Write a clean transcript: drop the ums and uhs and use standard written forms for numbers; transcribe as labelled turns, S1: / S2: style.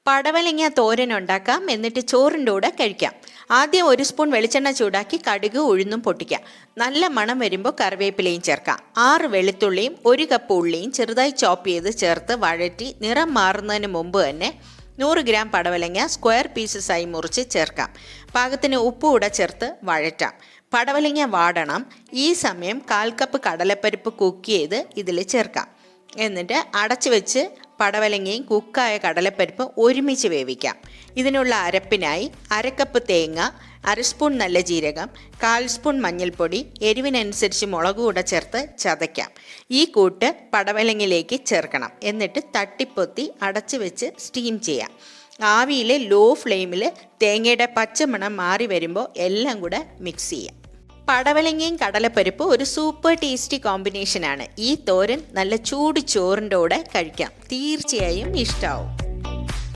S1: പടവലങ്ങ തോരൻ ഉണ്ടാക്കാം, എന്നിട്ട് ചോറിൻ്റെ കൂടെ കഴിക്കാം. ആദ്യം 1 സ്പൂൺ വെളിച്ചെണ്ണ ചൂടാക്കി കടുക് ഉഴുന്നും പൊട്ടിക്കാം. നല്ല മണം വരുമ്പോൾ കറിവേപ്പിലയും ചേർക്കാം. 6 വെളുത്തുള്ളിയും 1 കപ്പ് ഉള്ളിയും ചെറുതായി ചോപ്പ് ചെയ്ത് ചേർത്ത് വഴറ്റി നിറം മാറുന്നതിന് മുമ്പ് തന്നെ 100 ഗ്രാം പടവലങ്ങ സ്ക്വയർ പീസസായി മുറിച്ച് ചേർക്കാം. പാകത്തിന് ഉപ്പ് കൂടെ ചേർത്ത് വഴറ്റാം. പടവലങ്ങ വാടണം. ഈ സമയം 1/4 കപ്പ് കടലപ്പരിപ്പ് കുക്ക് ചെയ്ത് ഇതിൽ ചേർക്കാം. എന്നിട്ട് അടച്ചു വെച്ച് പടവലങ്ങയും കുക്കായ കടലപ്പരിപ്പ് ഒരുമിച്ച് വേവിക്കാം. ഇതിനുള്ള അരപ്പിനായി 1/2 കപ്പ് തേങ്ങ, 1/2 സ്പൂൺ നല്ല ജീരകം, 1/4 സ്പൂൺ മഞ്ഞൾപ്പൊടി, എരിവിനനുസരിച്ച് മുളക് കൂടെ ചേർത്ത് ചതയ്ക്കാം. ഈ കൂട്ട് പടവലങ്ങയിലേക്ക് ചേർക്കണം. എന്നിട്ട് തട്ടിപ്പൊത്തി അടച്ചു വെച്ച് സ്റ്റീം ചെയ്യാം. ആവിയിൽ ലോ ഫ്ലെയിമിൽ തേങ്ങയുടെ പച്ചമണം മാറി വരുമ്പോൾ എല്ലാം കൂടെ മിക്സ് ചെയ്യാം. പടവലങ്ങയും കടലപ്പരിപ്പ് ഒരു സൂപ്പർ ടേസ്റ്റി കോമ്പിനേഷനാണ്. ഈ തോരൻ നല്ല ചൂട് ചോറിൻ്റെ കൂടെ കഴിക്കാം. തീർച്ചയായും ഇഷ്ടമാവും.